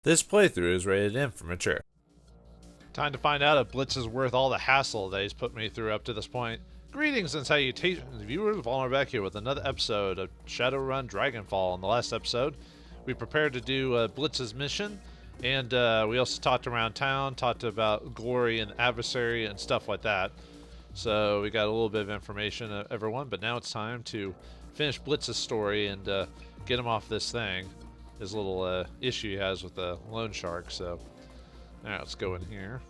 This playthrough is rated M for mature. Time to find out if Blitz is worth all the hassle that he's put me through up to this point. Greetings and salutations, viewers. Vauldemare back here with another episode of Shadowrun Dragonfall. In the last episode, we prepared to do Blitz's mission, and we also talked around town, talked about Glory and Adversary and stuff like that. So we got a little bit of information, everyone, but now it's time to finish Blitz's story and get him off this thing. His little issue he has with the loan shark. So, alright, let's go in here.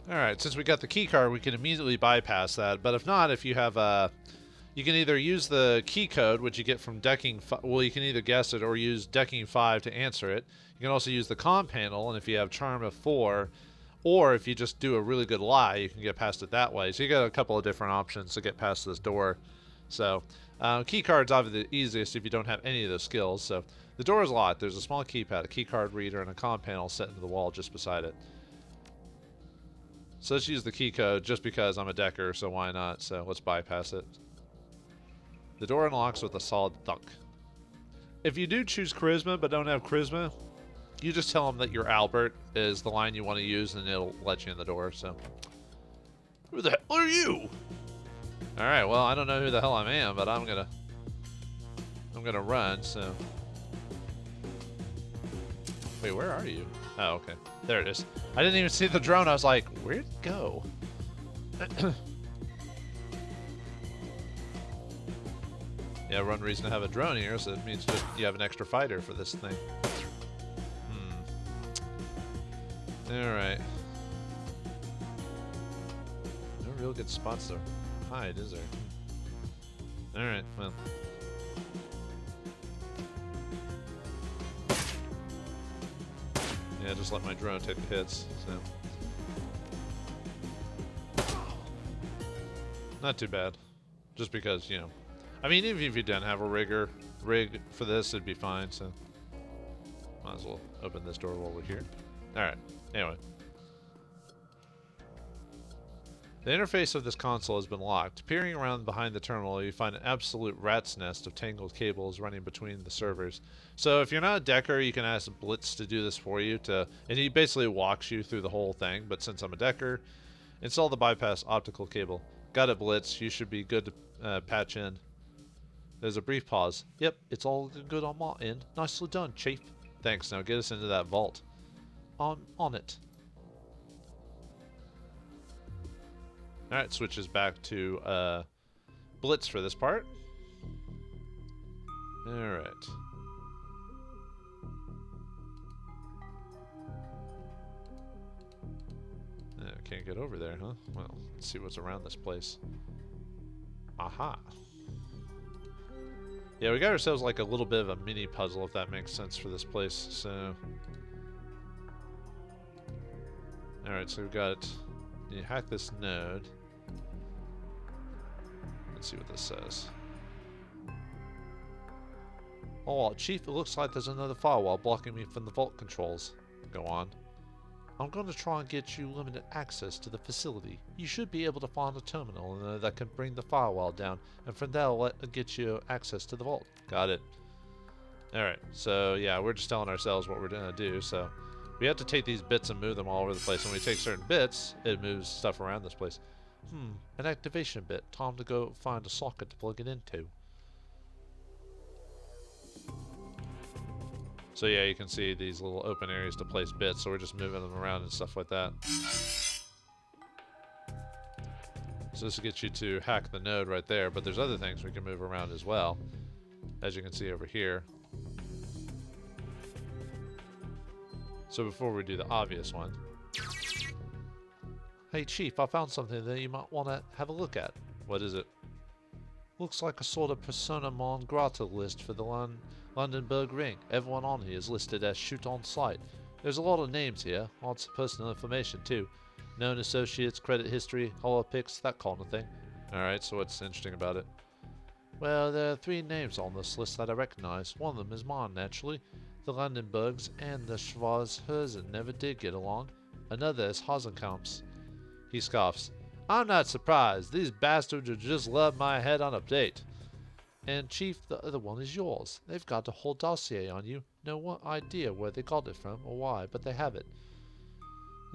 Alright, since we got the key card, we can immediately bypass that. But if not, if you have you can either use the key code, which you get from decking, well, you can either guess it or use decking 5 to answer it. You can also use the comm panel, and if you have charm of 4, or if you just do a really good lie, you can get past it that way. So you got a couple of different options to get past this door. So, key card's obviously the easiest if you don't have any of those skills. So, the door is locked. There's a small keypad, a key card reader, and a comm panel set into the wall just beside it. So let's use the key code just because I'm a decker, so why not? So let's bypass it. The door unlocks with a solid thunk. If you do choose charisma but don't have charisma, you just tell them that your Albert is the line you want to use and it'll let you in the door. So, who the hell are you? Alright, well, I don't know who the hell I am, but I'm gonna run, so. Wait, where are you? Oh, okay. There it is. I didn't even see the drone. I was like, where'd it go? Yeah, one reason to have a drone here is it means just you have an extra fighter for this thing. Alright. No real good spots to hide, is there? Alright, well. Yeah, just let my drone take the hits, so. Not too bad. Just because, you know. I mean, even if you didn't have a rig for this, it'd be fine, so. Might as well open this door while we're here. Alright, anyway. The interface of this console has been locked. Peering around behind the terminal, you find an absolute rat's nest of tangled cables running between the servers. So if you're not a decker, you can ask Blitz to do this for you, and he basically walks you through the whole thing. But since I'm a decker, install the bypass optical cable. Got it, Blitz. You should be good to patch in. There's a brief pause. Yep, it's all good on my end. Nicely done, Chief. Thanks. Now get us into that vault. On it. Alright, switches back to Blitz for this part. Alright. Can't get over there, huh? Well, let's see what's around this place. Aha. Yeah, we got ourselves like a little bit of a mini puzzle, if that makes sense, for this place, so. Alright, so we've got. You hack this node. Let's see what this says. Oh, Chief, it looks like there's another firewall blocking me from the vault controls. Go on. I'm going to try and get you limited access to the facility. You should be able to find a terminal that can bring the firewall down, and from there I'll get you access to the vault. Got it. Alright, so yeah, we're just telling ourselves what we're going to do, so we have to take these bits and move them all over the place. When we take certain bits, it moves stuff around this place. An activation bit. Time to go find a socket to plug it into. So yeah, you can see these little open areas to place bits, so we're just moving them around and stuff like that. So this will get you to hack the node right there, but there's other things we can move around as well, as you can see over here. So before we do the obvious one. Hey Chief, I found something that you might want to have a look at. What is it? Looks like a sort of persona non grata list for the Lundenburg ring. Everyone on here is listed as shoot on sight. There's a lot of names here, lots of personal information too. Known associates, credit history, holopics, that kind of thing. Alright, so what's interesting about it? Well, there are 3 names on this list that I recognize. One of them is mine, naturally. The Lundenburgs and the Schwarzherzen never did get along. Another is Hasenkamp's. He scoffs. I'm not surprised. These bastards would just love my head on update. And Chief, the other one is yours. They've got a whole dossier on you. No idea where they got it from or why, but they have it.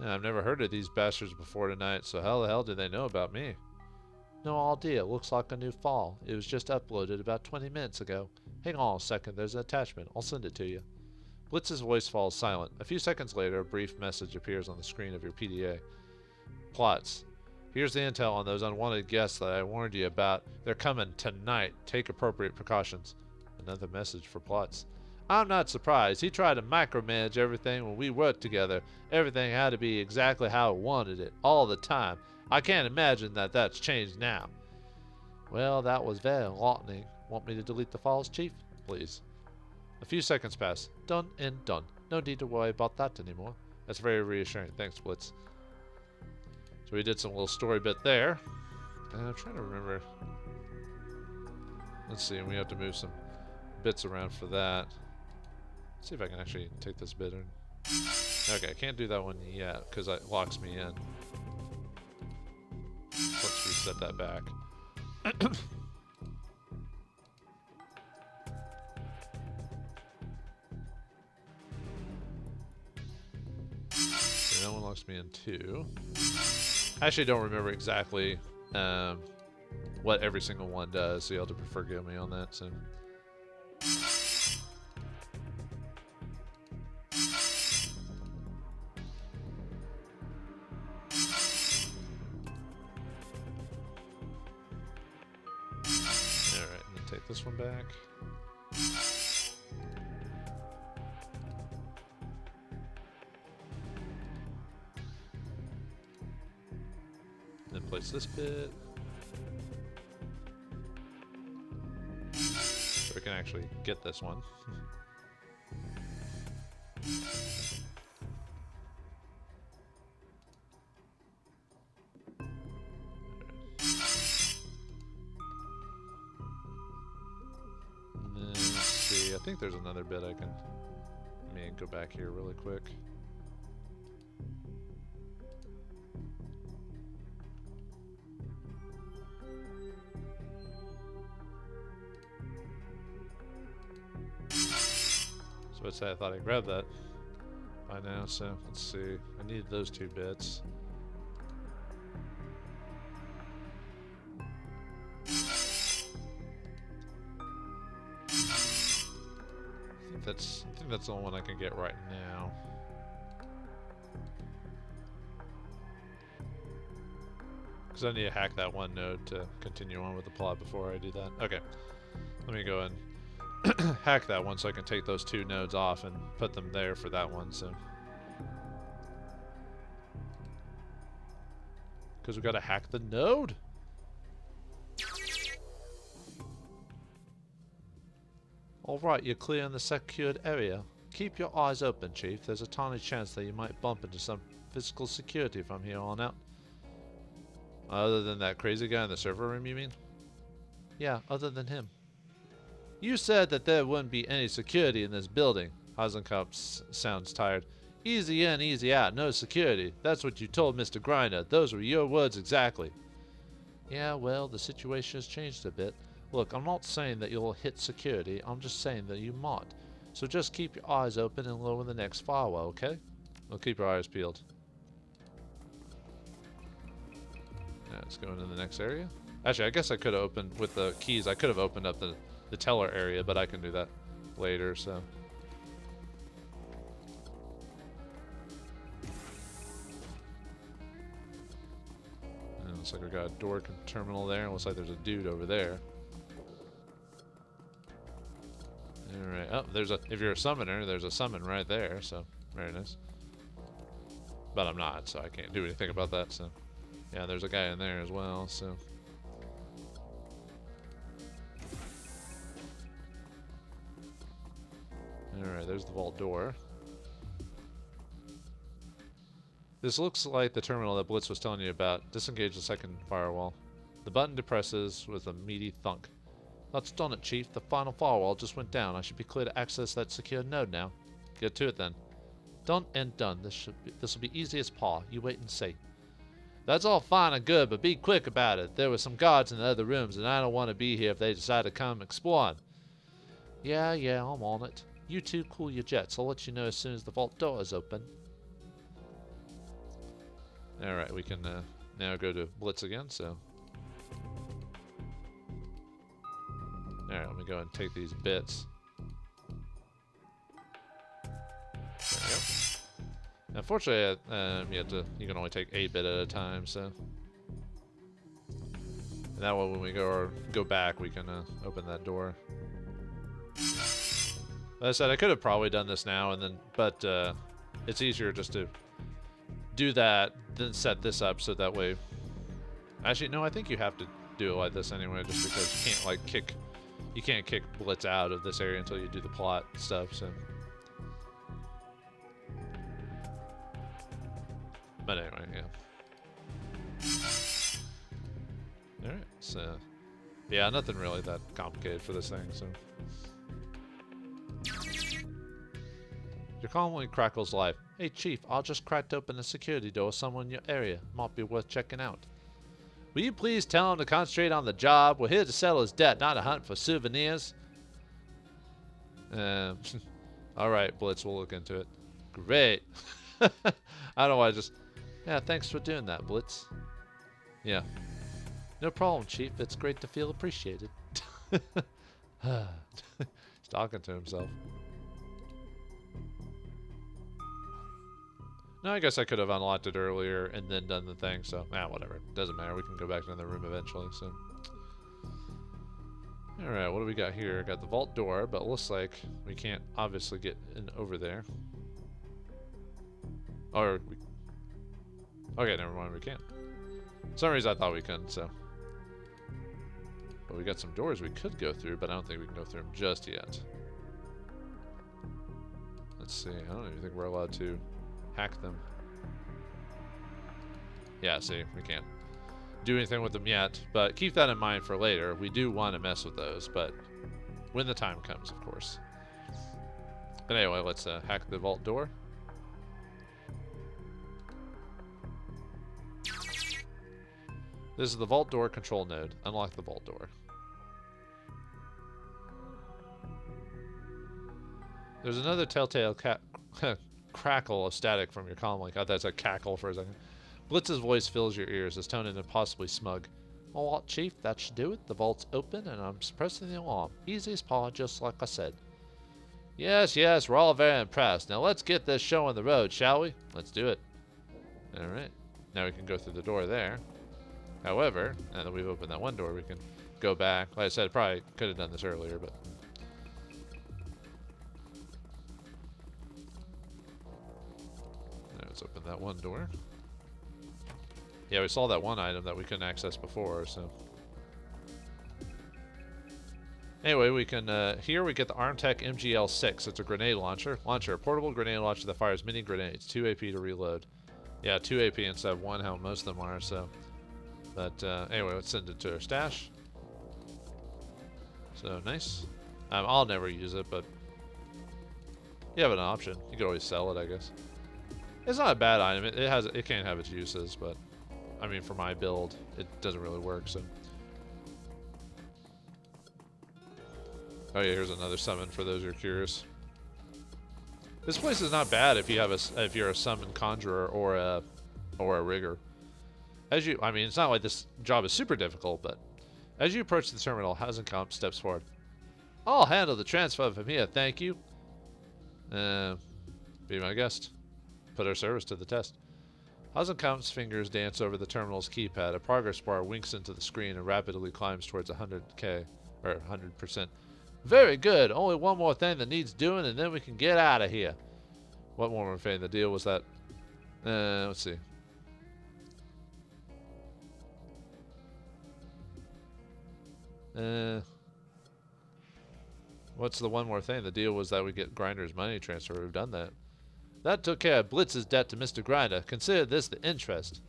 Yeah, I've never heard of these bastards before tonight, so how the hell do they know about me? No idea. Looks like a new file. It was just uploaded about 20 minutes ago. Hang on a second. There's an attachment. I'll send it to you. Blitz's voice falls silent. A few seconds later, a brief message appears on the screen of your PDA. Plots. Here's the intel on those unwanted guests that I warned you about. They're coming tonight. Take appropriate precautions. Another message for Plots. I'm not surprised. He tried to micromanage everything when we worked together. Everything had to be exactly how he wanted it, all the time. I can't imagine that that's changed now. Well, that was very enlightening. Want me to delete the files, Chief? Please. A few seconds pass. Done and done. No need to worry about that anymore. That's very reassuring. Thanks, Blitz. So we did some little story bit there. And I'm trying to remember. Let's see, we have to move some bits around for that. Let's see if I can actually take this bit in. Okay, I can't do that one yet because it locks me in. Let's reset that back. Okay, that one locks me in too. I actually don't remember exactly what every single one does, so you'll have to forgive me on that. So. Alright, I'm gonna take this one back. Then place this bit. So we can actually get this one. And then, let's see, I think there's another bit I can... Let me go back here really quick. So I'd say I thought I grabbed that by now, so let's see. I needed those two bits. I think that's the only one I can get right now. Because I need to hack that one node to continue on with the plot before I do that. Okay, let me go and hack that one so I can take those two nodes off and put them there for that one. So, because we got to hack the node. Alright, you're clear in the secured area. Keep your eyes open, Chief. There's a tiny chance that you might bump into some physical security from here on out. Other than that crazy guy in the server room, you mean? Yeah, other than him. You said that there wouldn't be any security in this building. Hasenkopf sounds tired. Easy in, easy out, no security. That's what you told Mr. Grinder. Those were your words exactly. Yeah, well, the situation has changed a bit. Look, I'm not saying that you'll hit security. I'm just saying that you might. So just keep your eyes open and lower the next firewall, okay? We'll keep our eyes peeled. Yeah, let's go into the next area. Actually, I guess I could have opened, with the keys, I could have opened up the teller area, but I can do that later, so. And looks like we got a door terminal there. It looks like there's a dude over there. Alright, oh, if you're a summoner, there's a summon right there, so very nice. But I'm not, so I can't do anything about that, so. Yeah, there's a guy in there as well, so. Alright, there's the vault door. This looks like the terminal that Blitz was telling you about. Disengage the second firewall. The button depresses with a meaty thunk. That's done it, Chief. The final firewall just went down. I should be clear to access that secure node now. Get to it then. Done and done. This will be easy as paw. You wait and see. That's all fine and good, but be quick about it. There were some guards in the other rooms, and I don't want to be here if they decide to come exploring. Yeah, I'm on it. You two cool your jets. I'll let you know as soon as the vault door is open. Alright, we can now go to Blitz again, so. Alright, let me go and take these bits. There we go. Unfortunately, you can only take a bit at a time, so. And that way, when we go back, we can open that door. Like I said, I could have probably done this now, and then, but it's easier just to do that, then set this up, so that way. Actually, no, I think you have to do it like this anyway, just because you can't like you can't kick Blitz out of this area until you do the plot stuff. So. But anyway, yeah. Alright, so. Yeah, nothing really that complicated for this thing, so. Your calmly crackles life. Hey, Chief, I just cracked open a security door somewhere in your area. Might be worth checking out. Will you please tell him to concentrate on the job? We're here to settle his debt, not a hunt for souvenirs. Alright, Blitz, we'll look into it. Great. I don't know why I just... Yeah, thanks for doing that, Blitz. Yeah. No problem, Chief. It's great to feel appreciated. He's talking to himself. No, I guess I could have unlocked it earlier and then done the thing, so, whatever. Doesn't matter. We can go back to the room eventually, so. Alright, what do we got here? Got the vault door, but it looks like we can't obviously get in over there. Or, okay, never mind, we can't. For some reason I thought we couldn't, so. But we got some doors we could go through, but I don't think we can go through them just yet. Let's see, I don't even think we're allowed to hack them. Yeah, see, we can't do anything with them yet, but keep that in mind for later. We do want to mess with those, but when the time comes, of course. But anyway, let's hack the vault door. This is the vault door control node. Unlock the vault door. There's another telltale crackle of static from your comm link. I thought that's a cackle for a second. Blitz's voice fills your ears, his tone and impossibly smug. All right, Chief, that should do it. The vault's open, and I'm suppressing the alarm. Easy as pie, just like I said. Yes, we're all very impressed. Now let's get this show on the road, shall we? Let's do it. Alright. Now we can go through the door there. However, now that we've opened that one door, we can go back. Like I said, probably could have done this earlier, but... Now let's open that one door. Yeah, we saw that one item that we couldn't access before, so... Anyway, we can, here we get the Armtech MGL-6. It's a grenade launcher. A portable grenade launcher that fires mini grenades. 2 AP to reload. Yeah, 2 AP instead of 1, how most of them are, so... But, anyway, let's send it to our stash. So, nice. I'll never use it, but... You have an option. You could always sell it, I guess. It's not a bad item. It can have its uses, but... I mean, for my build, it doesn't really work, so... Oh yeah, here's another summon for those who are curious. This place is not bad if you have if you're a summon conjurer or a rigger. I mean, it's not like this job is super difficult, but as you approach the terminal, Hasenkamp steps forward. I'll handle the transfer from here, thank you. Be my guest. Put our service to the test. Hasenkamp's fingers dance over the terminal's keypad. A progress bar winks into the screen and rapidly climbs towards 100k, or 100%. Very good. Only one more thing that needs doing, and then we can get out of here. What one more thing? The deal was that... let's see. What's the one more thing? The deal was that we get Grinder's money transfer. We've done that. That took care of Blitz's debt to Mr. Grinder. Consider this the interest.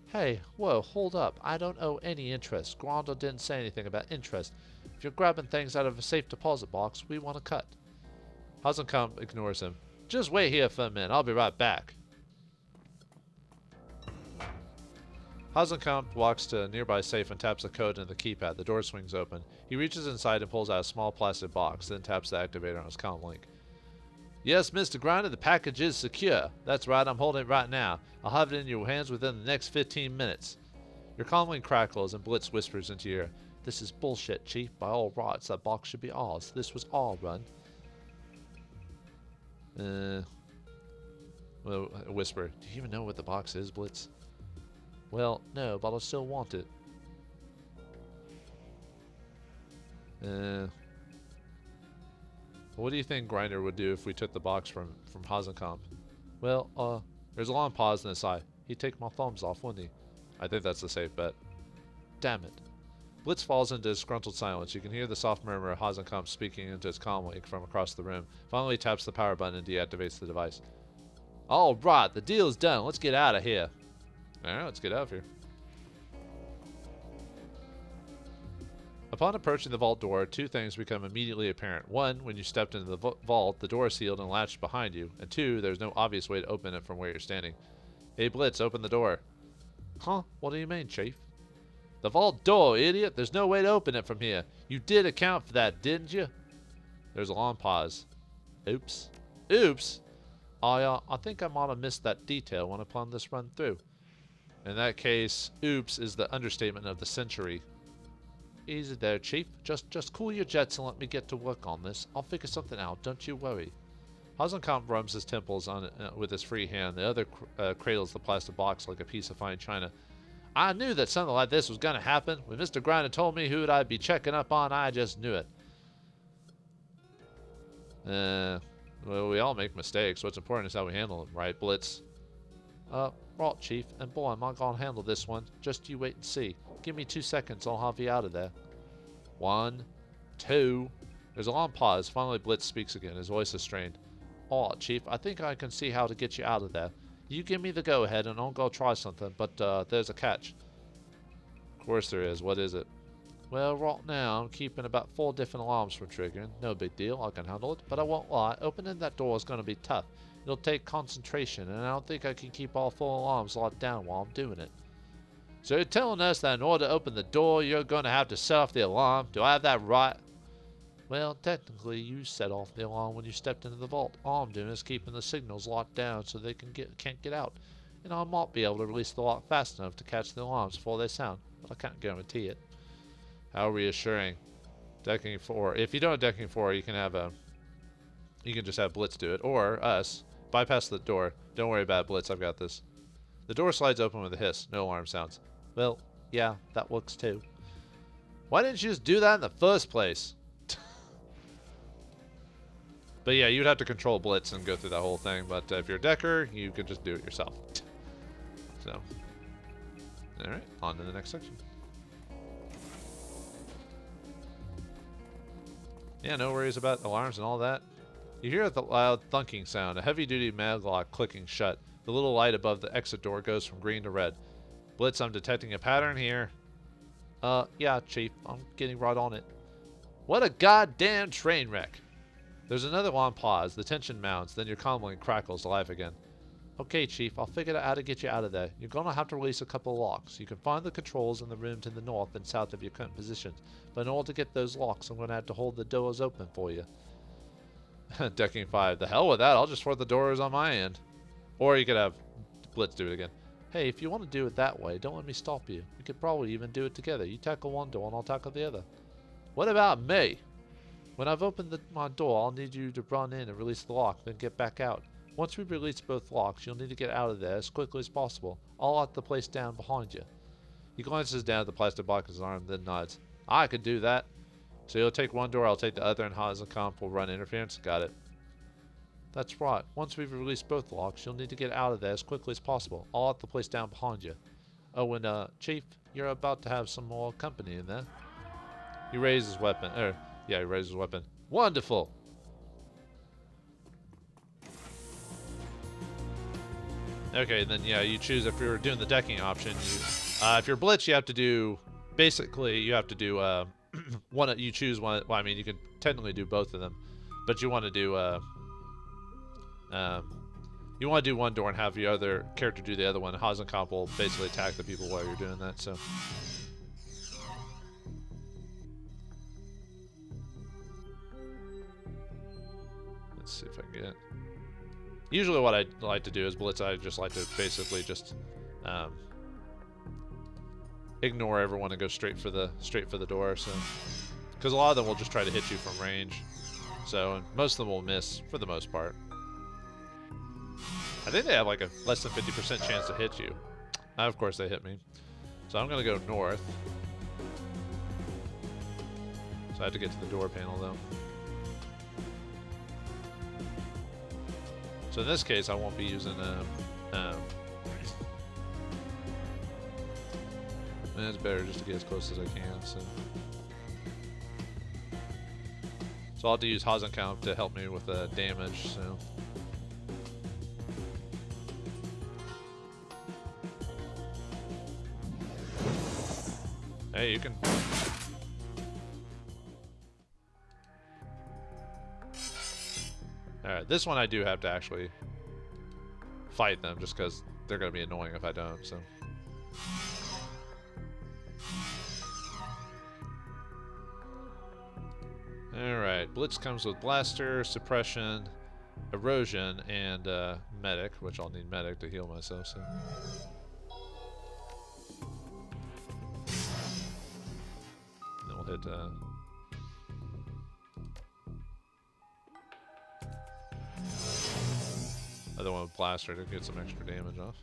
Hey, whoa, hold up. I don't owe any interest. Grinder didn't say anything about interest. If you're grabbing things out of a safe deposit box, we want to cut. Hasenkamp ignores him. Just wait here for a minute. I'll be right back. Hasenkamp walks to a nearby safe and taps a code in the keypad. The door swings open. He reaches inside and pulls out a small plastic box, then taps the activator on his comm link. Yes, Mr. Grinder, the package is secure. That's right, I'm holding it right now. I'll have it in your hands within the next 15 minutes. Your comm link crackles and Blitz whispers into your ear. This is bullshit, Chief. By all rights, that box should be ours. This was our run. Well, a whisper. Do you even know what the box is, Blitz? Well, no, but I still want it. What do you think Grinder would do if we took the box from Hasenkamp? Well, there's a long pause in the sigh. He'd take my thumbs off, wouldn't he? I think that's the safe bet. Damn it. Blitz falls into disgruntled silence. You can hear the soft murmur of Hasenkamp speaking into his comm link from across the room. Finally, he taps the power button and deactivates the device. All right, the deal's done. Let's get out of here. All right, let's get out of here. Upon approaching the vault door, two things become immediately apparent. One, when you stepped into the vault, the door is sealed and latched behind you. And two, there's no obvious way to open it from where you're standing. Hey, Blitz, open the door. Huh? What do you mean, Chief? The vault door, idiot. There's no way to open it from here. You did account for that, didn't you? There's a long pause. Oops. Oops? I think I might have missed that detail when I planned this run through. In that case, oops is the understatement of the century. Easy there, Chief. Just cool your jets and let me get to work on this. I'll figure something out, don't you worry. Hasenkamp rubs his temples on with his free hand. The other cradles the plastic box like a piece of fine china. I knew that something like this was going to happen. When Mr. Grinder told me who I'd be checking up on, I just knew it. Well, we all make mistakes. What's important is how we handle them, right, Blitz? Right, Chief. And boy, am I going to handle this one. Just you wait and see. Give me 2 seconds, I'll have you out of there. 1, 2. There's a long pause. Finally, Blitz speaks again. His voice is strained. All right, Chief. I think I can see how to get you out of there. You give me the go-ahead and I'll go try something, but there's a catch. Of course there is. What is it? Well, right now I'm keeping about 4 different alarms from triggering. No big deal. I can handle it, but I won't lie. Opening that door is going to be tough. It'll take concentration, and I don't think I can keep all 4 alarms locked down while I'm doing it. So you're telling us that in order to open the door, you're going to have to set off the alarm? Do I have that right? Well, technically, you set off the alarm when you stepped into the vault. All I'm doing is keeping the signals locked down so they can't get out. And I might be able to release the lock fast enough to catch the alarms before they sound, but I can't guarantee it. How reassuring. Decking 4. If you don't have decking 4, you can just have Blitz do it, or us. Bypass the door. Don't worry about it, Blitz. I've got this. The door slides open with a hiss. No alarm sounds. Well, yeah, that works too. Why didn't you just do that in the first place? But yeah, you'd have to control Blitz and go through that whole thing. But if you're a decker, you can just do it yourself. So, alright, on to the next section. Yeah, no worries about alarms and all that. You hear the loud thunking sound, a heavy-duty maglock clicking shut. The little light above the exit door goes from green to red. Blitz, I'm detecting a pattern here. Yeah, Chief, I'm getting right on it. What a goddamn train wreck. There's another long pause. The tension mounts, then your comm link crackles alive again. Okay, Chief, I'll figure out how to get you out of there. You're gonna have to release a couple of locks. You can find the controls in the room to the north and south of your current positions. But in order to get those locks, I'm gonna have to hold the doors open for you. Decking 5. The hell with that. I'll just force the doors on my end. Or you could have Blitz do it again. Hey, if you want to do it that way, don't let me stop you. We could probably even do it together. You tackle one door and I'll tackle the other. What about me? When I've opened my door, I'll need you to run in and release the lock, then get back out. Once we release both locks, you'll need to get out of there as quickly as possible. I'll lock the place down behind you. He glances down at the plastic box in his arm, then nods. I can do that. So you'll take one door, I'll take the other, and Hasenkamp will run interference. Got it. That's right. Once we've released both locks, you'll need to get out of there as quickly as possible. I'll lock the place down behind you. Oh, and Chief, you're about to have some more company in there. He raises his weapon. He raises his weapon. Wonderful. Okay, then yeah, you choose if you're doing the decking option. If you're Blitz, you have to do one. You choose one. Well, I mean, you can technically do both of them, but you want to do You want to do one door and have your other character do the other one. Hasenkamp will basically attack the people while you're doing that. So. Let's see if I can get. Usually, what I like to do is blitz. I just like to basically just ignore everyone and go straight for the door. So, because a lot of them will just try to hit you from range. So, and most of them will miss for the most part. I think they have like a less than 50% chance to hit you. Of course, they hit me. So I'm gonna go north. So I have to get to the door panel though. So in this case, I won't be using it's better just to get as close as I can. So I'll have to use Hasenkamp to help me with the damage. So. Hey, you can. Alright, this one I do have to actually fight them just because they're going to be annoying if I don't, so. Alright, Blitz comes with Blaster, Suppression, Erosion, and Medic, which I'll need Medic to heal myself, so. Hit other one with Blaster to get some extra damage off.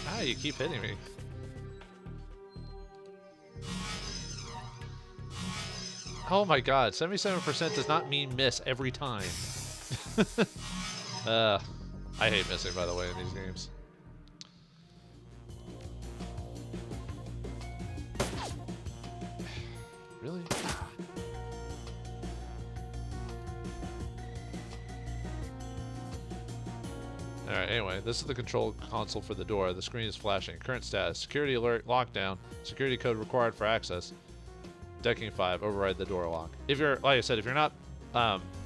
Ah, you keep hitting me. Oh my god, 77% does not mean miss every time. I hate missing, by the way, in these games. Really? Alright, anyway, this is the control console for the door. The screen is flashing. Current status. Security alert, lockdown. Security code required for access. Decking 5, override the door lock. If you're, like I said, if you're not,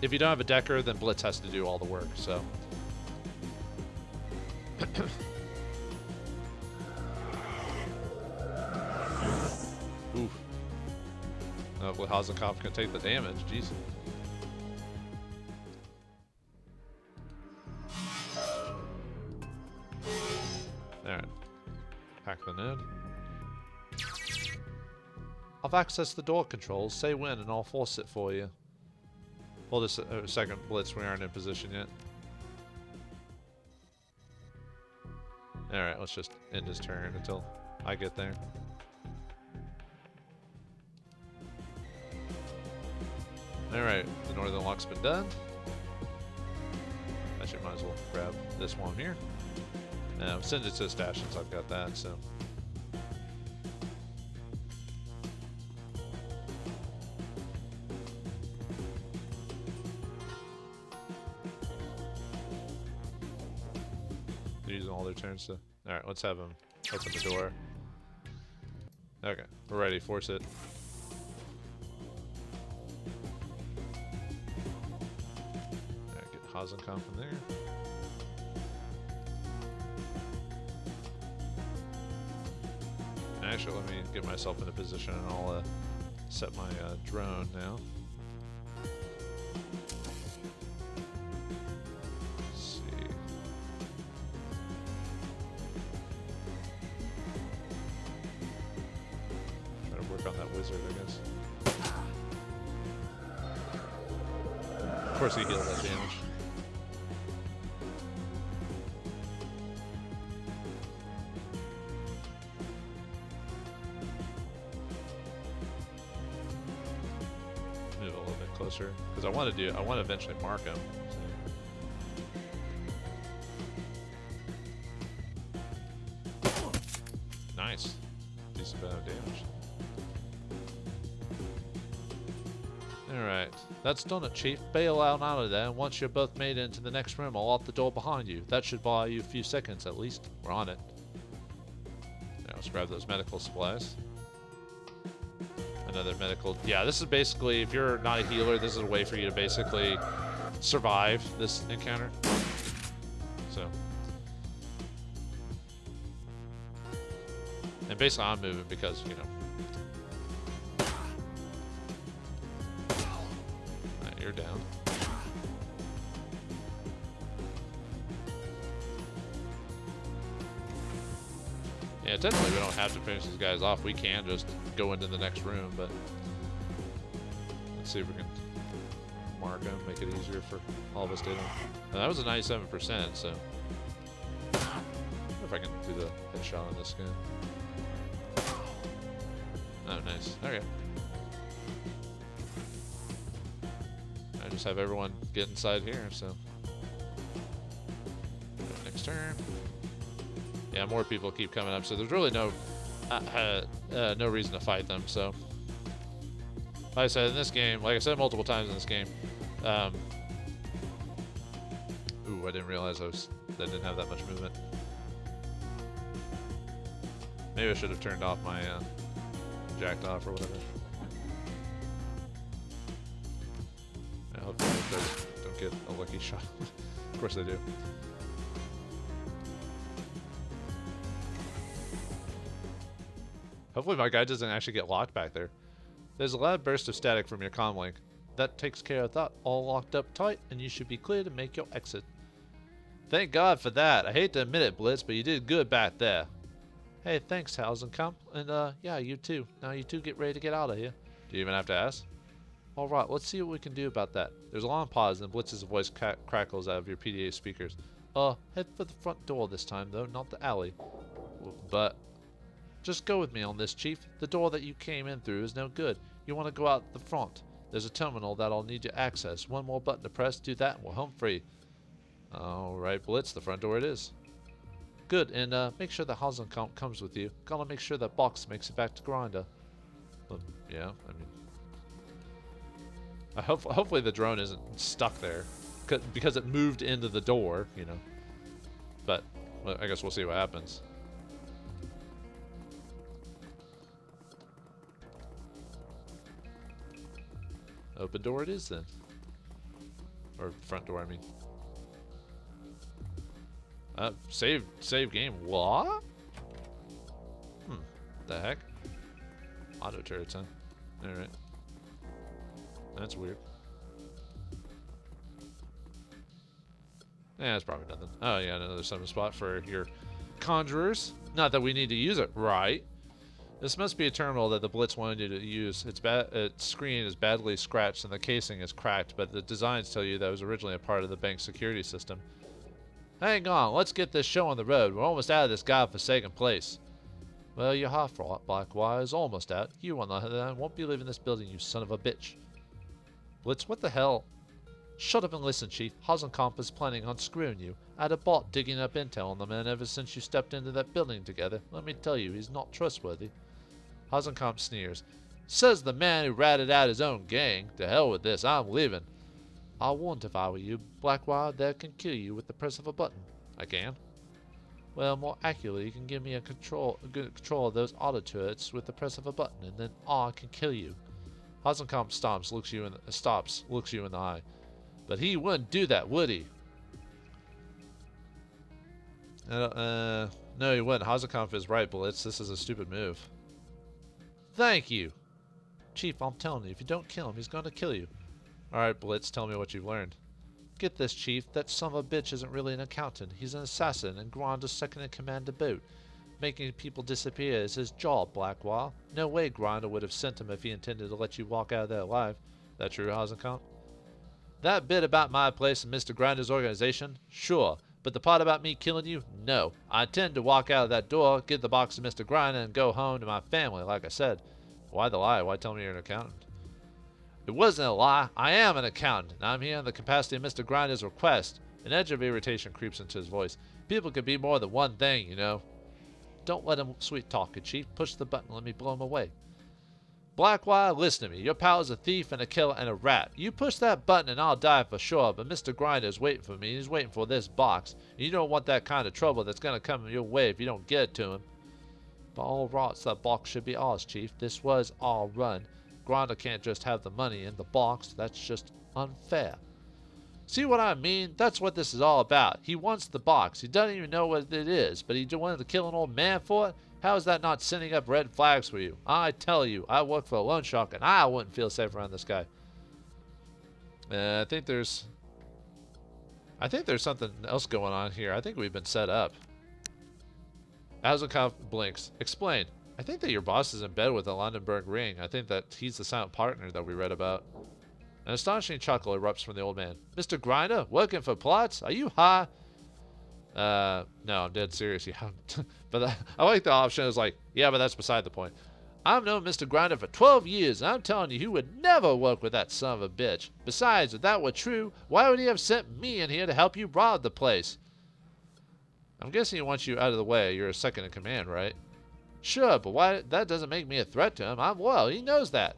if you don't have a decker, then Blitz has to do all the work, so. Oof. Hopefully Hasenkamp can take the damage. Jeez. Alright. Hack the node. I've accessed the door controls. Say when and I'll force it for you. Hold a second, Blitz. We aren't in position yet. Alright, let's just end his turn until I get there. Alright, the northern lock's been done. Actually, might as well grab this one here. Send it to the stash since I've got that, so. They're using all their turns to. Alright, let's have them open the door. Okay, we're ready. Force it. Hasenkamp from there. Actually, let me get myself in a position and I'll set my drone now. Let's see. Try to work on that wizard, I guess. Of course, he healed that damage. Because I want to eventually mark him. So. Nice. Decent amount of damage. Alright. That's done it, Chief. Bail out of there, and once you're both made into the next room, I'll lock the door behind you. That should buy you a few seconds at least. We're on it. Now let's grab those medical supplies. Another medical. Yeah, this is basically, if you're not a healer, this is a way for you to basically survive this encounter. So, and basically I'm moving because, you know. Alright, you're down. Yeah, technically we don't have to finish these guys off. We can just go into the next room, but let's see if we can mark them, make it easier for all of us to do them. That was a 97%, so I wonder if I can do the headshot on this guy. Oh, nice. Okay. I just have everyone get inside here, so next turn. Yeah, more people keep coming up, so there's really no reason to fight them. So, like I said, in this game, like I said multiple times in this game, ooh, I didn't realize I didn't have that much movement. Maybe I should have turned off my jacked off or whatever. I hope they don't get a lucky shot. Of course they do. Hopefully my guy doesn't actually get locked back there. There's a loud burst of static from your comm link. That takes care of that. All locked up tight, and you should be clear to make your exit. Thank God for that. I hate to admit it, Blitz, but you did good back there. Hey, thanks, Hausenkamp. And, yeah, you too. Now you two get ready to get out of here. Do you even have to ask? Alright, let's see what we can do about that. There's a long pause, and Blitz's voice crackles out of your PDA speakers. Head for the front door this time, though, not the alley. But just go with me on this, Chief. The door that you came in through is no good. You want to go out the front. There's a terminal that I'll need to access. One more button to press, do that, and we're home free. Alright, Blitz, the front door it is. Good, and make sure the Hausenkamp comes with you. Gotta make sure that box makes it back to Grinder. Yeah, I mean, hopefully the drone isn't stuck there, because it moved into the door, you know. But well, I guess we'll see what happens. Open door it is then. Or front door, I mean. Save game. What? The heck? Auto turrets, huh? Alright. That's weird. Yeah, that's probably nothing. Oh yeah, another summon spot for your conjurers. Not that we need to use it, right? This must be a terminal that the Blitz wanted you to use. Its screen is badly scratched and the casing is cracked, but the designs tell you that it was originally a part of the bank's security system. Hang on, let's get this show on the road. We're almost out of this godforsaken place. Well, you're half right, Blackwire is almost out. You, on the other hand, won't be leaving this building, you son of a bitch. Blitz, what the hell? Shut up and listen, Chief. Hausenkamp is planning on screwing you. I had a bot digging up intel on the man ever since you stepped into that building together. Let me tell you, he's not trustworthy. Hausenkamp sneers. Says the man who ratted out his own gang. To hell with this, I'm leaving. I warned if I were you. Blackwire there can kill you with the press of a button. I can? Well, more accurately, you can give me a good control of those auto turrets with the press of a button, and then I can kill you. Hausenkamp stops, looks you in the eye. But he wouldn't do that, would he? No, he wouldn't. Hausenkamp is right, Blitz. This is a stupid move. Thank you. Chief, I'm telling you, if you don't kill him, he's going to kill you. Alright, Blitz, tell me what you've learned. Get this, Chief. That son of a bitch isn't really an accountant. He's an assassin and Grinder's second-in-command to boot. Making people disappear is his job, Blackwire. No way Grinder would have sent him if he intended to let you walk out of there alive. That true, Hausenkamp? That bit about my place in Mr. Grinder's organization? Sure. But the part about me killing you? No. I intend to walk out of that door, get the box to Mr. Grinder, and go home to my family, like I said. Why the lie? Why tell me you're an accountant? It wasn't a lie. I am an accountant, and I'm here in the capacity of Mr. Grinder's request. An edge of irritation creeps into his voice. People can be more than one thing, you know. Don't let him sweet-talk it, Chief. Push the button and let me blow him away. Blackwire, listen to me. Your pal's a thief and a killer and a rat. You push that button and I'll die for sure, but Mr. Grinder's waiting for me. He's waiting for this box. And you don't want that kind of trouble that's going to come your way if you don't get it to him. But all right, so that box should be ours, Chief. This was our run. Grinder can't just have the money in the box. That's just unfair. See what I mean? That's what this is all about. He wants the box. He doesn't even know what it is, but he wanted to kill an old man for it? How is that not sending up red flags for you? I tell you, I work for a loan shark, and I wouldn't feel safe around this guy. I think there's something else going on here. I think we've been set up. Hazelkamp blinks. Explain. I think that your boss is in bed with the Londenberg ring. I think that he's the silent partner that we read about. An astonishing chuckle erupts from the old man. Mr. Grinder, working for plots? Are you high? No, I'm dead serious. But I like the option. It's like, yeah, but that's beside the point. I've known Mr. Grinder for 12 years, and I'm telling you, he would never work with that son of a bitch. Besides, if that were true, why would he have sent me in here to help you rob the place? I'm guessing he wants you out of the way. You're a second in command, right? Sure, but why? That doesn't make me a threat to him. I'm loyal. He knows that.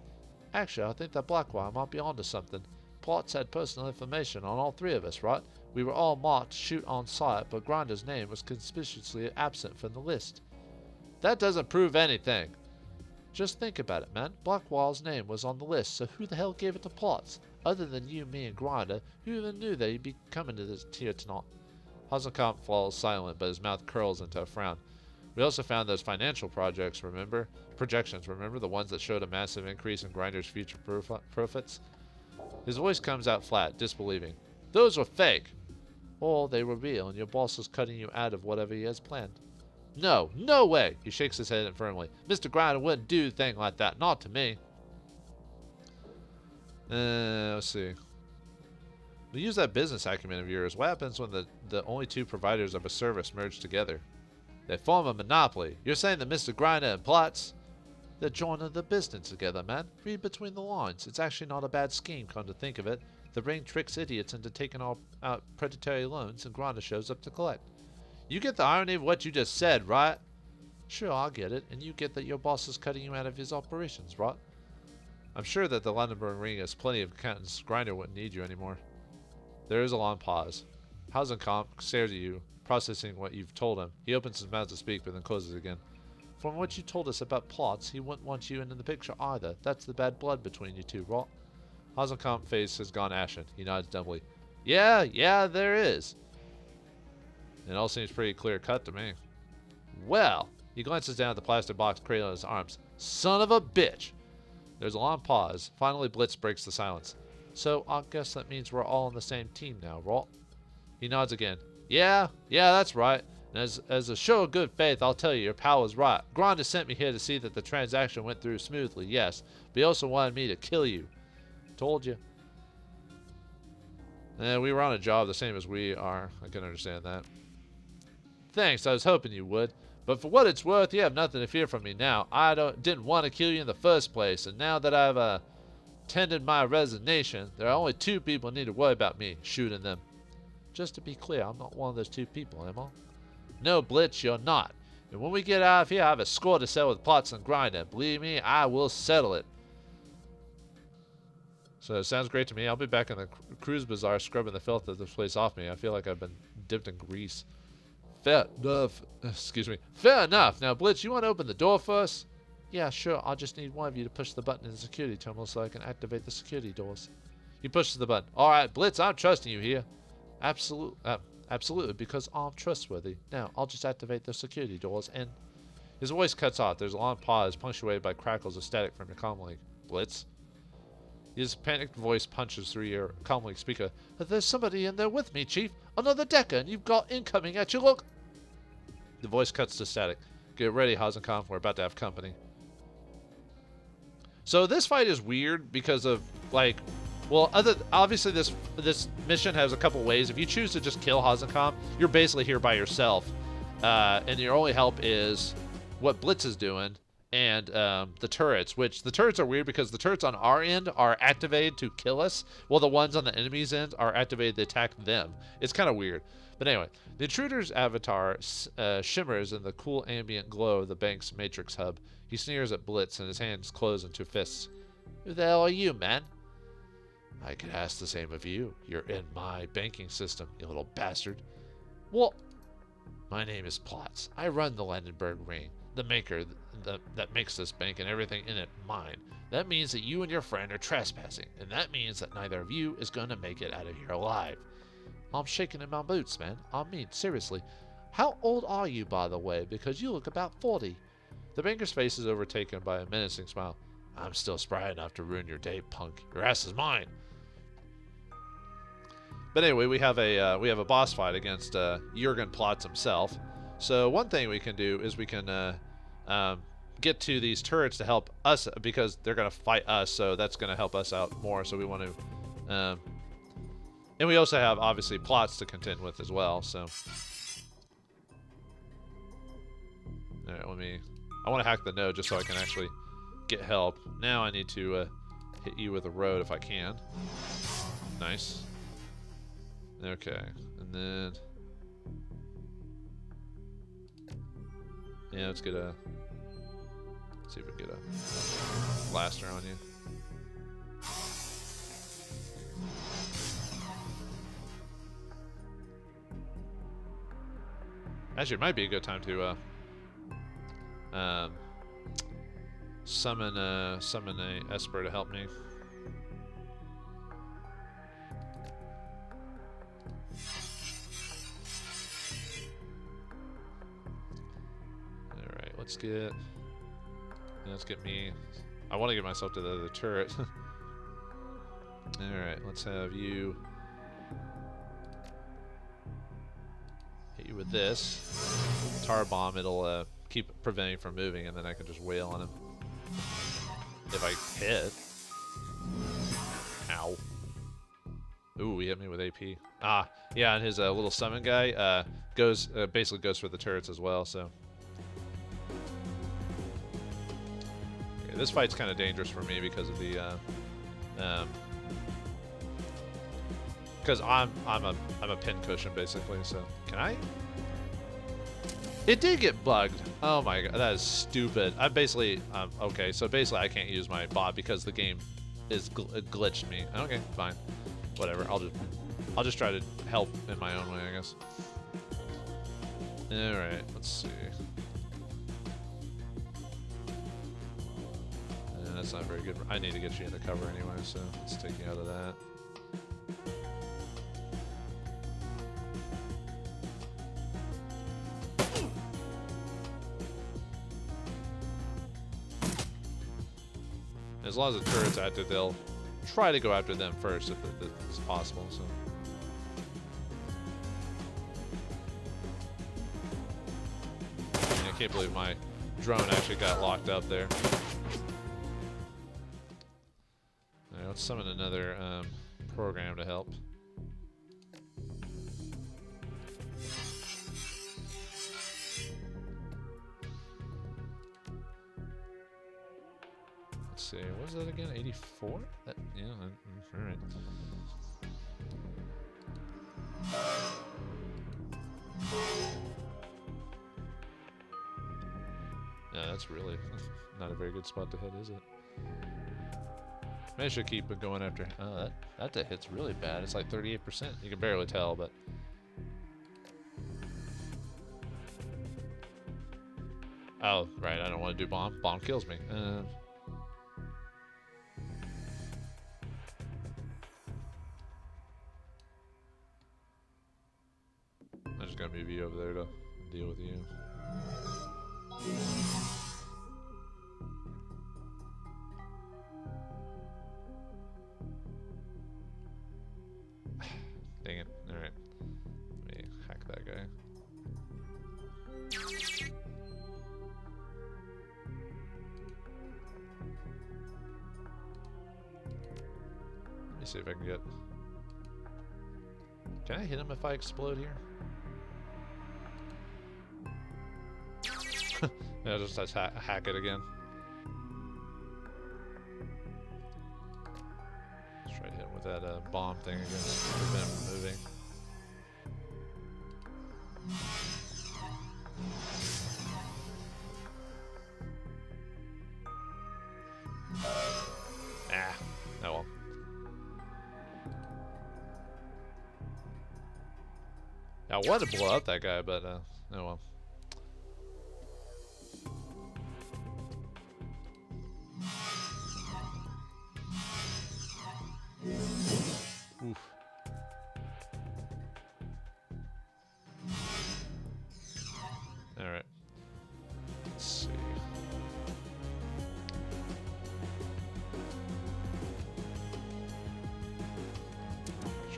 Actually, I think that Blackwire might be onto something. Plots had personal information on all three of us, right? We were all marked to shoot on sight, but Grinder's name was conspicuously absent from the list. That doesn't prove anything. Just think about it, man. Blackwire's name was on the list, so who the hell gave it to Plots? Other than you, me, and Grinder, who even knew that he'd be coming to this tier tonight? Hazelkamp falls silent, but his mouth curls into a frown. We also found those financial projections, remember? The ones that showed a massive increase in Grinder's future profits? His voice comes out flat, disbelieving. Those were fake! Or they were real, and your boss is cutting you out of whatever he has planned. No, no way! He shakes his head firmly. Mr. Grinder wouldn't do a thing like that, not to me. Let's see. We use that business acumen of yours. What happens when the only two providers of a service merge together? They form a monopoly. You're saying that Mr. Grinder and Plots? They're joining the business together, man. Read between the lines. It's actually not a bad scheme, come to think of it. The ring tricks idiots into taking out predatory loans, and Grinder shows up to collect. You get the irony of what you just said, right? Sure, I get it. And you get that your boss is cutting you out of his operations, right? I'm sure that the Londenberg ring has plenty of accountants. Grinder wouldn't need you anymore. There is a long pause. Hazelkamp stares at you, processing what you've told him. He opens his mouth to speak, but then closes it again. From what you told us about Plots, he wouldn't want you in the picture either. That's the bad blood between you two, right? Hazelkamp's face has gone ashen. He nods dumbly. Yeah, there is. It all seems pretty clear-cut to me. Well, he glances down at the plastic box cradle in his arms. Son of a bitch! There's a long pause. Finally, Blitz breaks the silence. So, I guess that means we're all on the same team now, right? He nods again. Yeah, that's right. And as a show of good faith, I'll tell you, your pal was right. Grinder sent me here to see that the transaction went through smoothly, yes. But he also wanted me to kill you. Told you. We were on a job the same as we are. I can understand that. Thanks, I was hoping you would. But for what it's worth, you have nothing to fear from me now. I didn't want to kill you in the first place, and now that I've tendered my resignation, there are only two people who need to worry about me shooting them. Just to be clear, I'm not one of those two people, am I? No, Blitz, you're not. And when we get out of here, I have a score to settle with Plots and Grinder. Believe me, I will settle it. So it sounds great to me. I'll be back in the cruise bazaar scrubbing the filth of this place off me. I feel like I've been dipped in grease. Fair enough. Excuse me. Fair enough. Now, Blitz, you want to open the door for us? Yeah, sure. I'll just need one of you to push the button in the security terminal so I can activate the security doors. He pushes the button. All right, Blitz, I'm trusting you here. Absolutely, because I'm trustworthy. Now, I'll just activate the security doors and... His voice cuts off. There's a long pause, punctuated by crackles of static from your comlink. Blitz? His panicked voice punches through your comlink speaker. There's somebody in there with me, Chief. Another Decker, and you've got incoming at you. Look! The voice cuts to static. Get ready, Hazelkamp. We're about to have company. So this fight is weird because of, like... Well, obviously this mission has a couple ways. If you choose to just kill Hazelkamp, you're basically here by yourself. And your only help is what Blitz is doing and the turrets, which the turrets are weird because the turrets on our end are activated to kill us, while the ones on the enemy's end are activated to attack them. It's kind of weird. But anyway, the intruder's avatar shimmers in the cool ambient glow of the bank's matrix hub. He sneers at Blitz and his hands close into fists. Who the hell are you, man? I could ask the same of you. You're in my banking system, you little bastard. What? My name is Plots. I run the Londenberg ring. the maker that makes this bank and everything in it mine. That means that you and your friend are trespassing, and that means that neither of you is going to make it out of here alive. I'm shaking in my boots, man. I mean, seriously. How old are you, by the way? Because you look about 40. The banker's face is overtaken by a menacing smile. I'm still spry enough to ruin your day, punk. Your ass is mine. But anyway, we have a boss fight against Jurgen Plotz himself. So one thing we can do is we can get to these turrets to help us, because they're going to fight us, so that's going to help us out more. So we want to... and we also have, obviously, Plotz to contend with as well, so... Alright, I want to hack the node just so I can actually get help. Now I need to hit you with a road if I can. Nice. Okay, and then... Yeah, let's see if we can get a blaster on you. Actually, it might be a good time to summon a Esper to help me. All right, let's get me. I want to get myself to the other turret. All right, let's have you. Hit you with this tar bomb. It'll keep preventing from moving, and then I can just wail on him if I hit. Ow. Ooh, he hit me with AP. Ah, yeah, and his little summon guy basically goes for the turrets as well. So okay, this fight's kind of dangerous for me because of the because I'm a pin cushion basically. So can I? It did get bugged. Oh my god, that is stupid. I basically, okay, so basically I can't use my bot because the game is glitched me. Okay, fine, whatever. I'll just try to help in my own way, I guess. All right, let's see. That's not very good. I need to get you into cover anyway, so let's take you out of that. As long as the turret's active, they'll try to go after them first if it's possible. So. I can't believe my drone actually got locked up there. Alright, let's summon another program to help. Let's see, what is that again? 84? Yeah, alright. Yeah, that's really not a very good spot to hit, is it? Maybe I should keep going after. Oh, that hits really bad. It's like 38%. You can barely tell, but. Oh, right. I don't want to do bomb. Bomb kills me. I'm just gonna move you over there to deal with you. Dang it. Alright. Let me hack that guy. Let me see if I can get... Can I hit him if I explode here? Yeah, just let's hack it again. Let's try to hit him with that bomb thing again to prevent him from moving. Ah, oh well. I wanted to blow up that guy, but oh well.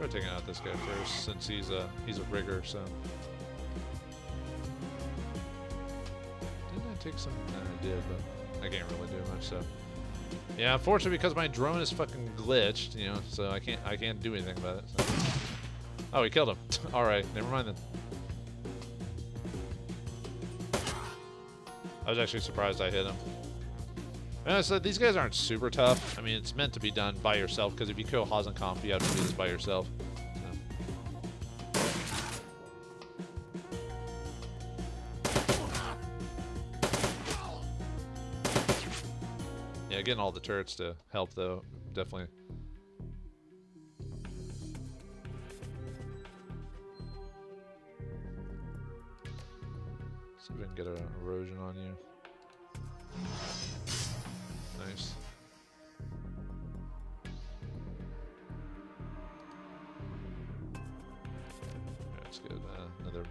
taking out this guy first since he's a rigger. So didn't I take some? No, I did, but I can't really do much. So yeah, unfortunately because my drone is fucking glitched, you know, so I can't do anything about it. So. Oh, he killed him. All right, never mind then. I was actually surprised I hit him. And I said, these guys aren't super tough. I mean, it's meant to be done by yourself, because if you kill Hasenkamp, you have to do this by yourself. Yeah, getting all the turrets to help, though, definitely. See if we can get an erosion on you. Nice. That's good. Another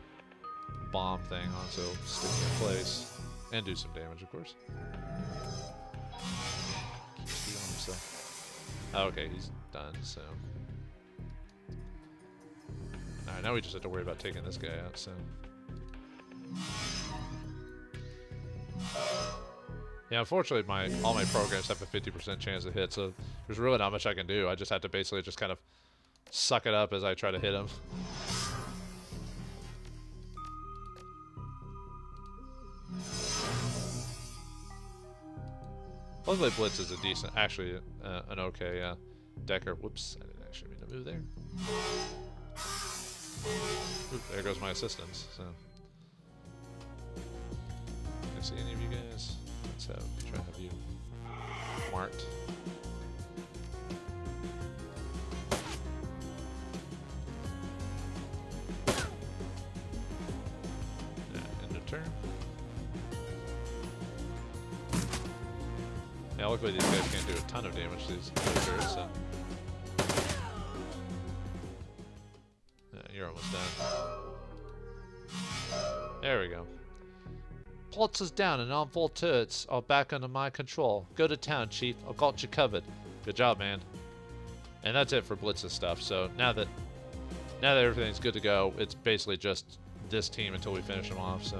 bomb thing on, so stick in place and do some damage, of course. Keeps healing himself. Oh, okay, he's done. So. Alright, now we just have to worry about taking this guy out soon. Yeah, unfortunately, all my programs have a 50% chance to hit, so there's really not much I can do. I just have to basically just kind of suck it up as I try to hit him. Luckily, Blitz is a decent, actually, an okay decker. Whoops, I didn't actually mean to move there. Oop, there goes my assistance. So, can I see any of you guys? Let's try to have you marked. End of turn. Yeah, luckily these guys can't do a ton of damage to these turrets, so. Yeah, you're almost done. There we go. Plots is down and all full turrets are back under my control. Go to town, Chief. I got you covered. Good job, man. And that's it for Blitz's stuff. So now that everything's good to go, it's basically just this team until we finish them off. So,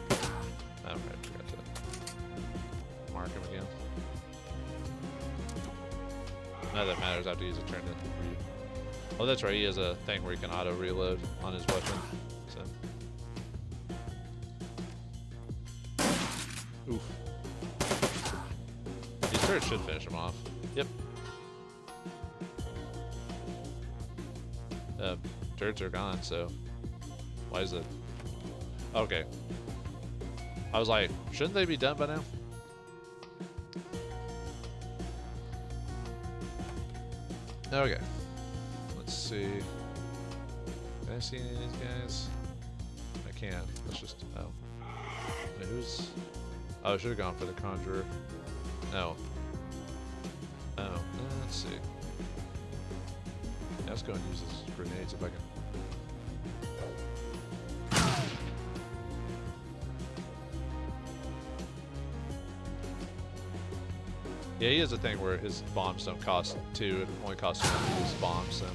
okay, forgot to mark him again. None of that matters after he's turned into re. Oh, that's right. He has a thing where he can auto reload on his weapon. So. Oof. These turrets should finish him off. Yep. Turrets are gone, so why is it? Okay. I was like, shouldn't they be done by now? Okay. Let's see. Can I see any of these guys? I can't. Let's just. Oh. Wait, who's. Oh, I should have gone for the Conjurer. No. Oh, let's see. Yeah, let's go and use his grenades if I can. Yeah, he has a thing where his bombs don't cost 2, it only costs 1 to use bombs, so.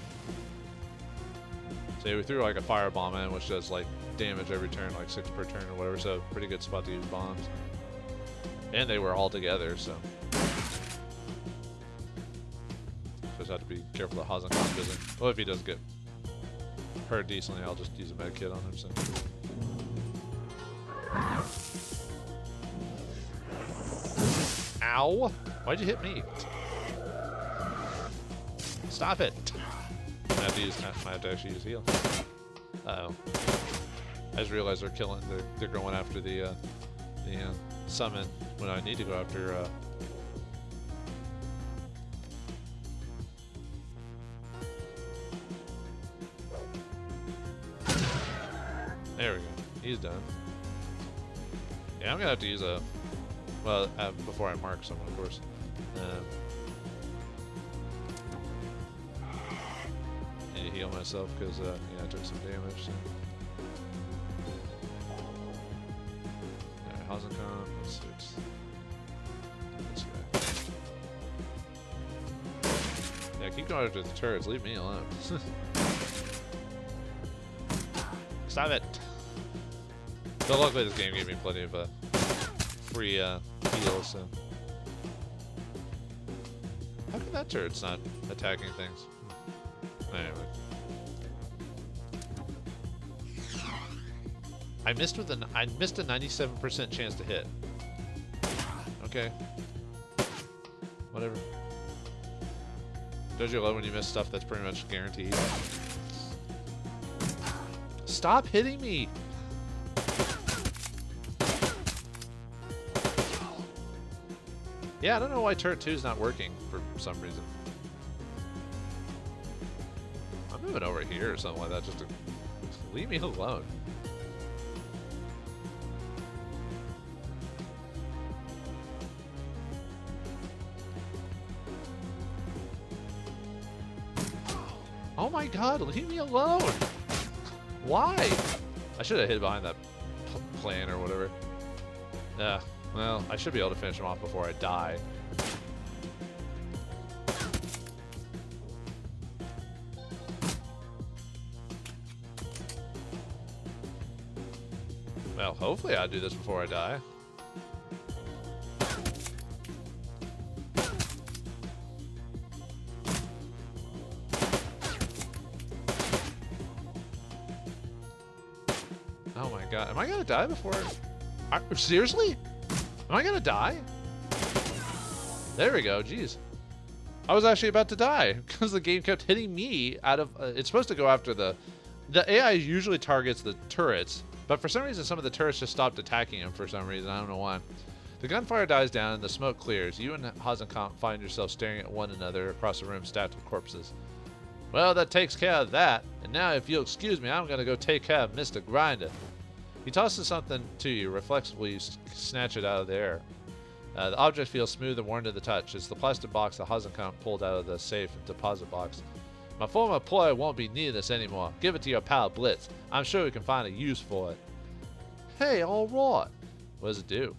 So yeah, we threw like a fire bomb in, which does like damage every turn, like 6 per turn or whatever, so pretty good spot to use bombs. And they were all together, so. Just have to be careful that Hasenkamp doesn't. Well, if he does get hurt decently, I'll just use a med kit on him, so. Ow! Why'd you hit me? Stop it! I have to actually use heal. Uh-oh. I just realized they're killing. They're going after the summon when I need to go after. There we go. He's done. Yeah, I'm gonna have to use a. Well, before I mark someone, of course. Need to heal myself because yeah, I took some damage. So. Alright, Hasenkamp. Let's see. This guy. Yeah, keep going after the turrets. Leave me alone. Stop it. But luckily this game gave me plenty of free heals, so. How come that turret's not attacking things? Anyway. I missed a 97% chance to hit. Okay. Whatever. Don't you love when you miss stuff that's pretty much guaranteed? Stop hitting me! Yeah, I don't know why turret 2 is not working for some reason. I'm moving over here or something like that just to leave me alone. Oh my god, leave me alone! Why? I should have hid behind that plane or whatever. Yeah, well, I should be able to finish him off before I die. Well, hopefully I'll do this before I die. Oh my god, am I gonna die before? Seriously? Am I gonna die? There we go, jeez. I was actually about to die because the game kept hitting me out of. It's supposed to go after the AI usually targets the turrets, but for some reason some of the turrets just stopped attacking him for some reason. I don't know why. The gunfire dies down and the smoke clears. You and Hazenkamp find yourself staring at one another across a room stacked with corpses. Well, that takes care of that. And now, if you'll excuse me, I'm gonna go take care of Mr. Grinder. He tosses something to you. Reflexively, you snatch it out of the air. The object feels smooth and warm to the touch. It's the plastic box that Hazenkamp pulled out of the safe and deposit box. My former employer won't be needing this anymore. Give it to your pal Blitz. I'm sure we can find a use for it. Hey, all right. What does it do?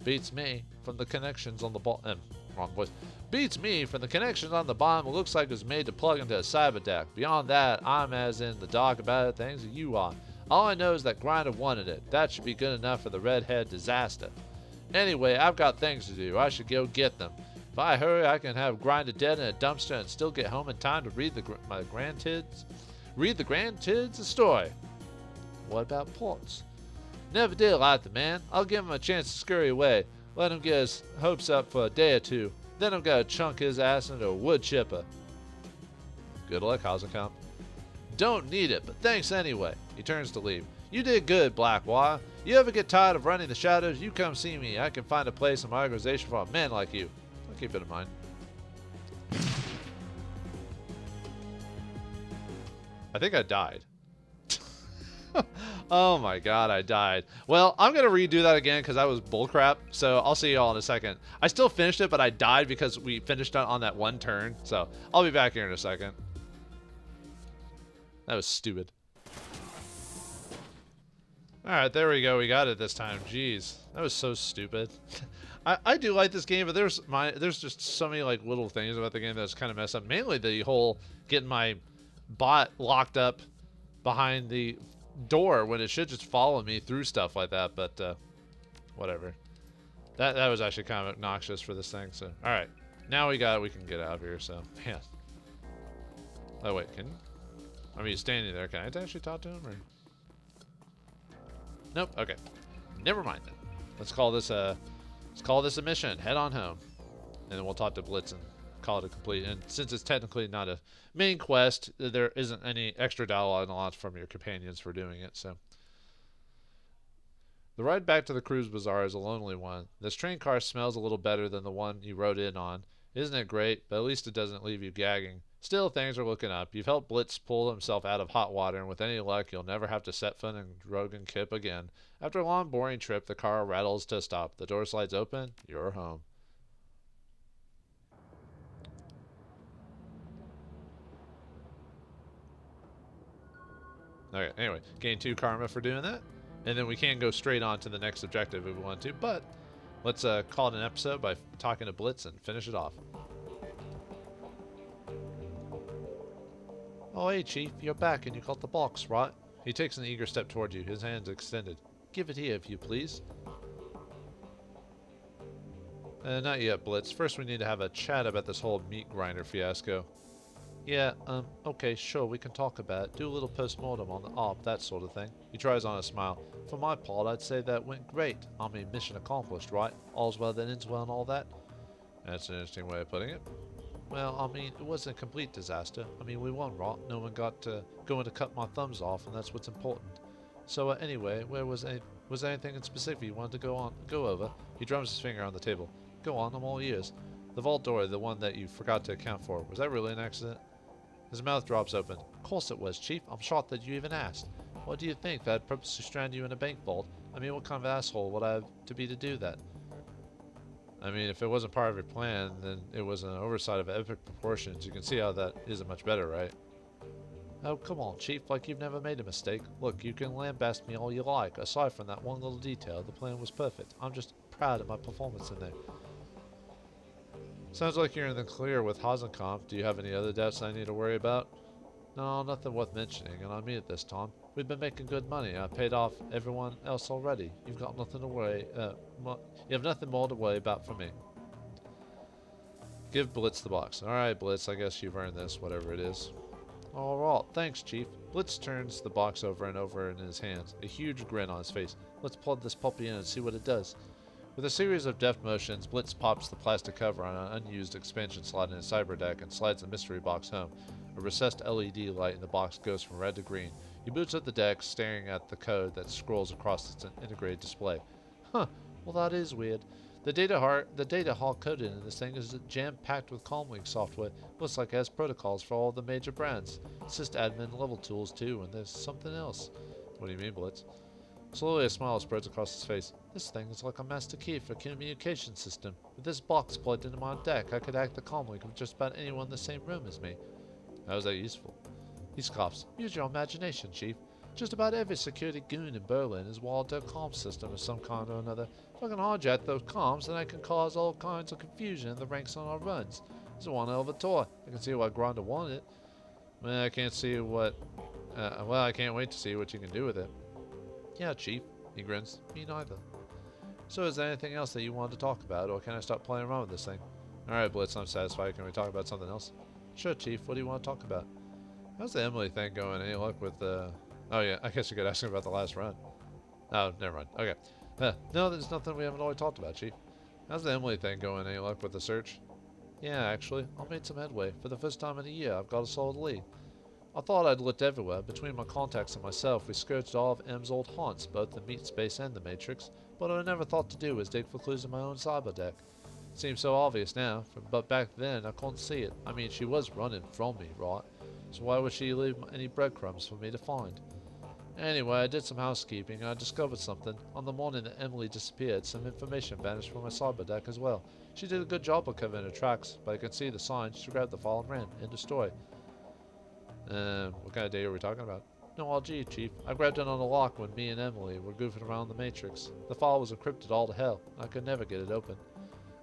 Beats me from the connections on the bottom. Wrong voice. Beats me from the connections on the bottom. It looks like it was made to plug into a cyber deck. Beyond that, I'm as in the dark about it things as you are. All I know is that Grinder wanted it. That should be good enough for the redhead disaster. Anyway, I've got things to do. I should go get them. If I hurry, I can have Grinder dead in a dumpster and still get home in time to read my grandkids. Read the grandkids a story. What about Potts? Never did like the man. I'll give him a chance to scurry away. Let him get his hopes up for a day or two. Then I'm gonna chunk his ass into a wood chipper. Good luck, Hazenkamp. Don't need it, but thanks anyway. He turns to leave. You did good, Blackwire. You ever get tired of running the shadows, you come see me. I can find a place in my organization for a man like you. I'll keep it in mind. I think I died. Oh my god, I died. Well, I'm going to redo that again because that was bullcrap. So I'll see you all in a second. I still finished it, but I died because we finished on that one turn. So I'll be back here in a second. That was stupid. Alright, there we go. We got it this time. Jeez. That was so stupid. I do like this game, but there's just so many like little things about the game that's kind of messed up. Mainly the whole getting my bot locked up behind the door when it should just follow me through stuff like that, but whatever. That was actually kind of obnoxious for this thing. So alright. Now we can get out of here, so man. Oh wait, I mean, he's standing there. Can I actually talk to him? Or? Nope. Okay. Never mind then. Let's call this a mission. Head on home, and then we'll talk to Blitz and call it a complete. And since it's technically not a main quest, there isn't any extra dialogue allowed from your companions for doing it. So the ride back to the cruise bazaar is a lonely one. This train car smells a little better than the one you rode in on. Isn't it great? But at least it doesn't leave you gagging. Still, things are looking up. You've helped Blitz pull himself out of hot water, and with any luck, you'll never have to set foot in Rogan Kip again. After a long, boring trip, the car rattles to a stop. The door slides open. You're home. Okay, anyway, gain 2 karma for doing that. And then we can go straight on to the next objective if we want to, but let's call it an episode by talking to Blitz and finish it off. Oh, hey, Chief, you're back and you got the box, right? He takes an eager step toward you, his hands extended. Give it here, if you please. Not yet, Blitz. First, we need to have a chat about this whole meat grinder fiasco. Yeah, okay, sure, we can talk about it. Do a little post-mortem on the op, that sort of thing. He tries on a smile. For my part, I'd say that went great. I mean, mission accomplished, right? All's well that ends well and all that. That's an interesting way of putting it. Well, I mean, it wasn't a complete disaster. I mean, we won, right? No one got going to cut my thumbs off, and that's what's important. So, anyway, was there anything in specific you wanted to go over? He drums his finger on the table. Go on, I'm all ears. The vault door, the one that you forgot to account for, was that really an accident? His mouth drops open. Of course it was, Chief. I'm shocked that you even asked. What do you think, that I'd purposely strand you in a bank vault? I mean, what kind of asshole would I have to be to do that? I mean, if it wasn't part of your plan, then it was an oversight of epic proportions. You can see how that isn't much better, right? Oh, come on, Chief, like you've never made a mistake. Look, you can lambast me all you like. Aside from that one little detail, the plan was perfect. I'm just proud of my performance in there. Sounds like you're in the clear with Hasenkamp. Do you have any other debts I need to worry about? No, nothing worth mentioning, and I mean it this time. We've been making good money. I paid off everyone else already. You've got nothing to worry. You have nothing more to worry about from me. Give Blitz the box. All right, Blitz. I guess you've earned this, whatever it is. All right, thanks, Chief. Blitz turns the box over and over in his hands, a huge grin on his face. Let's plug this puppy in and see what it does. With a series of deft motions, Blitz pops the plastic cover on an unused expansion slot in his cyber deck and slides the mystery box home. A recessed LED light in the box goes from red to green. He boots up the deck, staring at the code that scrolls across its integrated display. Huh, well that is weird. The data hard coded in this thing is jam-packed with Comlink software. Looks like it has protocols for all the major brands. Sysadmin level tools too, and there's something else. What do you mean, Blitz? Slowly a smile spreads across his face. This thing is like a master key for a communication system. With this box plugged into my deck, I could act the comlink with just about anyone in the same room as me. How is that useful? He scoffs. Use your imagination, Chief. Just about every security goon in Berlin is wired to a comm system of some kind or another. If I can hijack those comms, then I can cause all kinds of confusion in the ranks on our runs. It's one hell of a toy. I can see why Grinder wanted it. Well, I can't wait to see what you can do with it. Yeah, Chief. He grins. Me neither. So is there anything else that you wanted to talk about, or can I stop playing around with this thing? Alright, Blitz, I'm satisfied. Can we talk about something else? Sure, Chief. What do you want to talk about? How's the Emily thing going? Any luck with, Oh, yeah, I guess you could ask him about the last run. Oh, never mind. Okay. No, there's nothing we haven't already talked about, Chief. How's the Emily thing going? Any luck with the search? Yeah, actually. I made some headway. For the first time in a year, I've got a solid lead. I thought I'd looked everywhere. Between my contacts and myself, we scourged all of M's old haunts, both the meat space and the Matrix. But what I never thought to do was dig for clues in my own cyber deck. It seems so obvious now, but back then I couldn't see it. I mean, she was running from me, right? So why would she leave any breadcrumbs for me to find? Anyway, I did some housekeeping and I discovered something. On the morning that Emily disappeared, some information vanished from my cyber deck as well. She did a good job of covering her tracks, but I could see the signs. She grabbed the file and ran. End of story. What kind of data are we talking about? No, RG, Chief. I grabbed it on the lock when me and Emily were goofing around the Matrix. The file was encrypted all to hell. I could never get it open.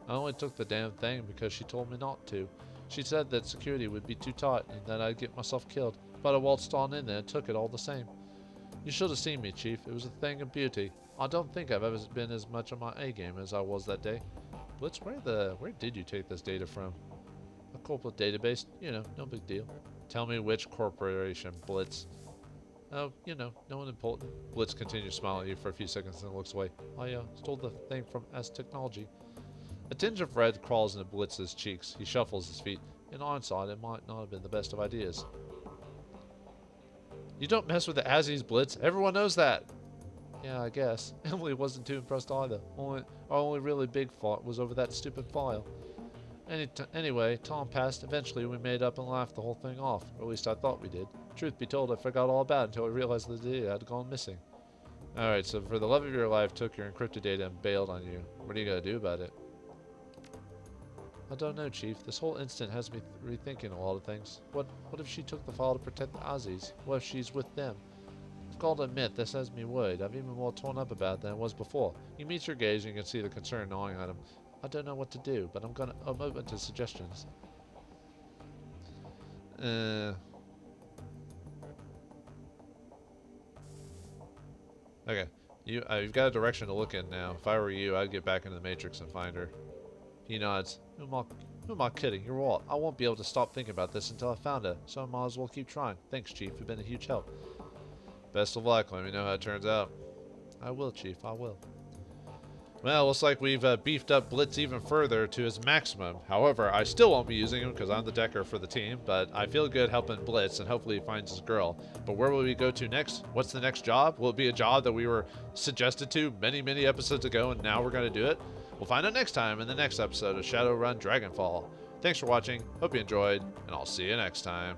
I only took the damn thing because she told me not to. She said that security would be too tight and that I'd get myself killed, but I waltzed on in there and took it all the same. You should have seen me, Chief. It was a thing of beauty. I don't think I've ever been as much on my A-game as I was that day. Blitz, where did you take this data from? A corporate database. You know, no big deal. Tell me which corporation, Blitz. Oh, you know, no one important. Blitz continues smiling at you for a few seconds and looks away. I stole the thing from S Technology. A tinge of red crawls into Blitz's cheeks. He shuffles his feet. In hindsight, it might not have been the best of ideas. You don't mess with the Azzies, Blitz. Everyone knows that. Yeah, I guess. Emily wasn't too impressed either. Our only really big fight was over that stupid file. Anyway, time passed. Eventually, we made up and laughed the whole thing off. Or at least I thought we did. Truth be told, I forgot all about it until I realized the data had gone missing. Alright, so for the love of your life, took your encrypted data and bailed on you. What are you going to do about it? I don't know, Chief. This whole incident has me rethinking a lot of things. What if she took the file to protect the Aussies? What if she's with them? I've got to admit, this has me worried. I've even more torn up about it than I was before. He meets your gaze and you can see the concern gnawing at him. I don't know what to do, but I'm open to suggestions. Okay. You've got a direction to look in now. If I were you, I'd get back into the Matrix and find her. He nods. Who am I kidding? You're what? I won't be able to stop thinking about this until I found her, so I might as well keep trying. Thanks, Chief. You've been a huge help. Best of luck. Let me know how it turns out. I will, Chief. I will. Well, looks like we've beefed up Blitz even further to his maximum. However, I still won't be using him because I'm the decker for the team, but I feel good helping Blitz, and hopefully he finds his girl. But where will we go to next? What's the next job? Will it be a job that we were suggested to many, many episodes ago, and now we're going to do it? We'll find out next time in the next episode of Shadowrun Dragonfall. Thanks for watching. Hope you enjoyed, and I'll see you next time.